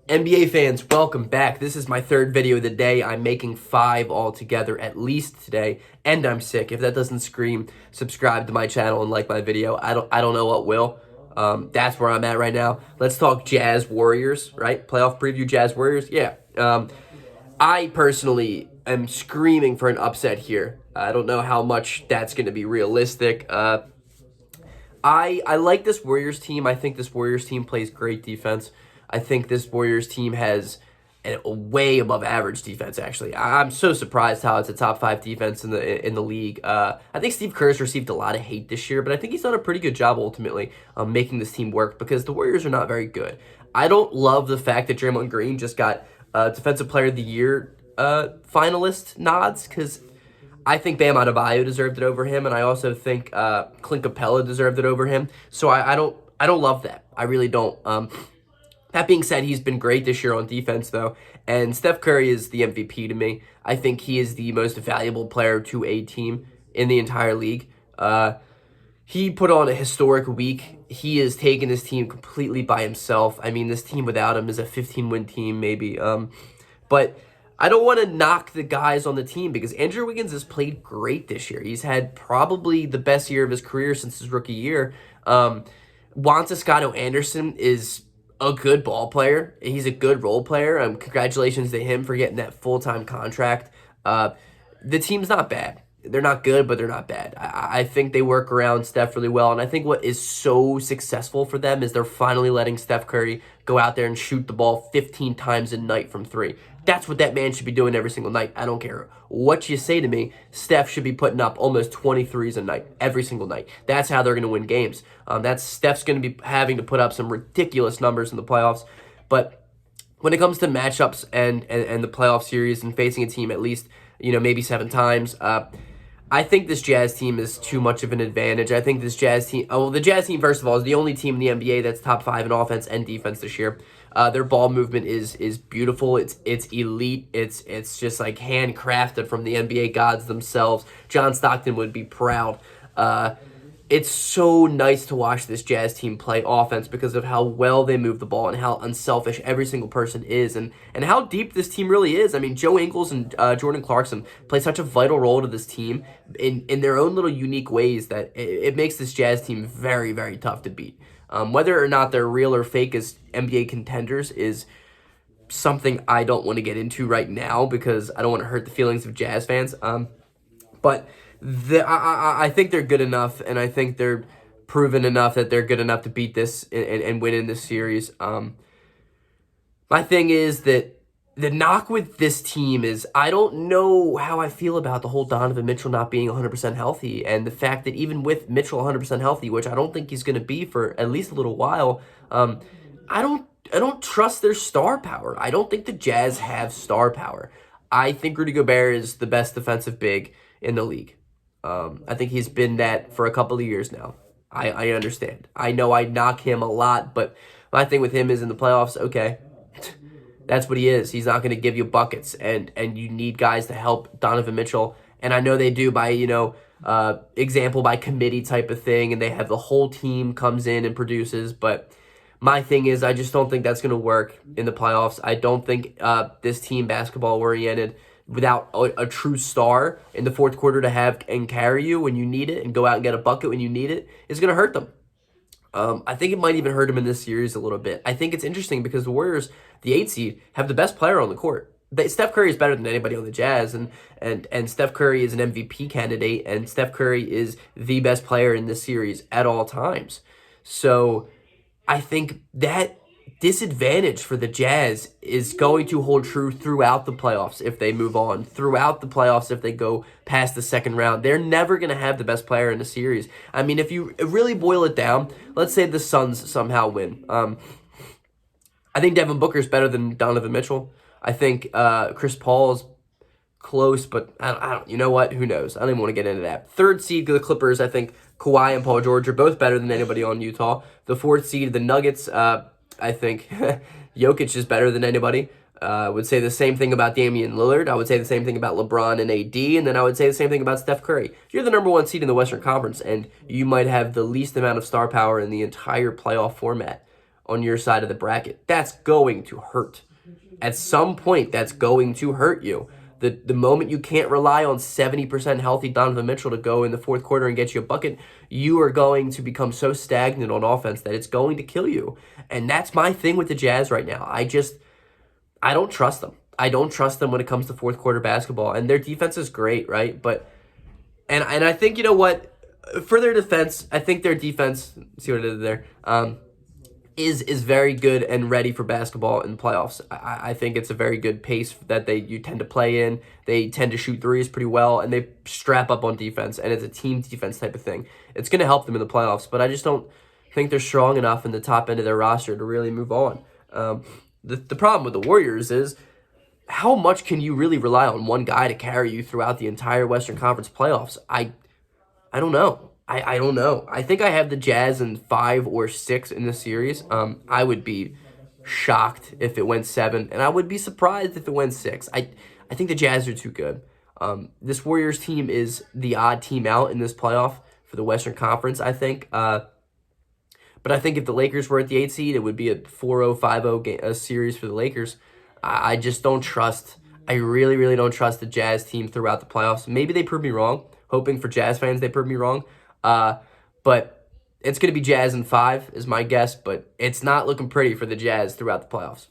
NBA fans, welcome back. This is my third video of the day. I'm making 5 altogether at least today, and I'm sick. If that doesn't scream, subscribe to my channel and like my video. I don't know what will. That's where I'm at right now. Let's talk Jazz Warriors, right? Playoff preview Jazz Warriors. Yeah. I personally am screaming for an upset here. I don't know how much that's going to be realistic. I like this Warriors team. I think this Warriors team plays great defense. I think this Warriors team has a way above average defense. Actually, I'm so surprised how it's a top 5 defense in the league. I think Steve Kerr's received a lot of hate this year, but I think he's done a pretty good job ultimately making this team work because the Warriors are not very good. I don't love the fact that Draymond Green just got Defensive Player of the Year finalist nods because I think Bam Adebayo deserved it over him, and I also think Clint Capella deserved it over him. So I don't love that. I really don't. That being said, he's been great this year on defense, though, and Steph Curry is the MVP to me. I think he is the most valuable player to a team in the entire league. He put on a historic week. He has taken his team completely by himself. I mean, this team without him is a 15-win team, maybe. But I don't want to knock the guys on the team because Andrew Wiggins has played great this year. He's had probably the best year of his career since his rookie year. Juan Toscano Anderson is a good ball player. He's a good role player. Congratulations to him for getting that full-time contract. The team's not bad. They're not good, but they're not bad. I think they work around Steph really well, and I think what is so successful for them is they're finally letting Steph Curry go out there and shoot the ball 15 times a night from 3. That's what that man should be doing every single night. I don't care what you say to me. Steph should be putting up almost 23s a night, every single night. That's how they're going to win games. Steph's going to be having to put up some ridiculous numbers in the playoffs, but when it comes to matchups and the playoff series and facing a team at least, maybe 7 times, I think this Jazz team is too much of an advantage. I think this Jazz team, the Jazz team, first of all, is the only team in the NBA that's top 5 in offense and defense this year. Their ball movement is beautiful. It's elite. It's just like handcrafted from the NBA gods themselves. John Stockton would be proud. It's so nice to watch this Jazz team play offense because of how well they move the ball and how unselfish every single person is and how deep this team really is. I mean, Joe Ingles and Jordan Clarkson play such a vital role to this team in their own little unique ways that it makes this Jazz team very, very tough to beat. Whether or not they're real or fake as NBA contenders is something I don't want to get into right now because I don't want to hurt the feelings of Jazz fans. But I think they're good enough, and I think they're proven enough that they're good enough to beat this and win in this series. My thing is that the knock with this team is I don't know how I feel about the whole Donovan Mitchell not being 100% healthy, and the fact that even with Mitchell 100% healthy, which I don't think he's going to be for at least a little while, I don't trust their star power. I don't think the Jazz have star power. I think Rudy Gobert is the best defensive big in the league. I think he's been that for a couple of years now. I understand. I know I knock him a lot, but my thing with him is in the playoffs, okay, that's what he is. He's not going to give you buckets, and you need guys to help Donovan Mitchell. And I know they do by, example by committee type of thing, and they have the whole team comes in and produces, but my thing is I just don't think that's going to work in the playoffs. I don't think this team basketball-oriented without a true star in the fourth quarter to have and carry you when you need it and go out and get a bucket when you need it is going to hurt them. I think it might even hurt them in this series a little bit. I think it's interesting because the Warriors, the 8 seed, have the best player on the court. Steph Curry is better than anybody on the Jazz, and Steph Curry is an MVP candidate, and Steph Curry is the best player in this series at all times. So I think that disadvantage for the Jazz is going to hold true throughout the playoffs if they move on, throughout the playoffs if they go past the second round. They're never going to have the best player in the series. I mean, if you really boil it down, let's say the Suns somehow win. I think Devin Booker's better than Donovan Mitchell. I think Chris Paul is close, but I don't. You know what? Who knows? I don't even want to get into that. 3rd seed, the Clippers, I think Kawhi and Paul George are both better than anybody on Utah. The 4th seed, the Nuggets, I think Jokic is better than anybody. I would say the same thing about Damian Lillard. I would say the same thing about LeBron and AD. And then I would say the same thing about Steph Curry. You're the number 1 seed in the Western Conference, and you might have the least amount of star power in the entire playoff format. on your side of the bracket. That's going to hurt. At some point, that's going to hurt you. The moment you can't rely on 70% healthy Donovan Mitchell to go in the fourth quarter and get you a bucket, you are going to become so stagnant on offense that it's going to kill you. And that's my thing with the Jazz right now. I don't trust them. I don't trust them when it comes to fourth quarter basketball. And their defense is great, right? But and I think, you know what? For their defense, I think their defense, see what I did there, is very good and ready for basketball in the playoffs. I think it's a very good pace that you tend to play in. They tend to shoot threes pretty well, and they strap up on defense, and it's a team defense type of thing. It's going to help them in the playoffs, but I just don't think they're strong enough in the top end of their roster to really move on. The problem with the Warriors is, how much can you really rely on one guy to carry you throughout the entire Western Conference playoffs? I don't know. I don't know. I think I have the Jazz in 5 or 6 in the series. I would be shocked if it went 7, and I would be surprised if it went 6. I think the Jazz are too good. This Warriors team is the odd team out in this playoff for the Western Conference, I think. But I think if the Lakers were at the 8 seed, it would be a 4-0, 5-0 series for the Lakers. I just don't trust. I really, really don't trust the Jazz team throughout the playoffs. Maybe they prove me wrong. Hoping for Jazz fans, they prove me wrong. But it's going to be Jazz in 5 is my guess, but it's not looking pretty for the Jazz throughout the playoffs.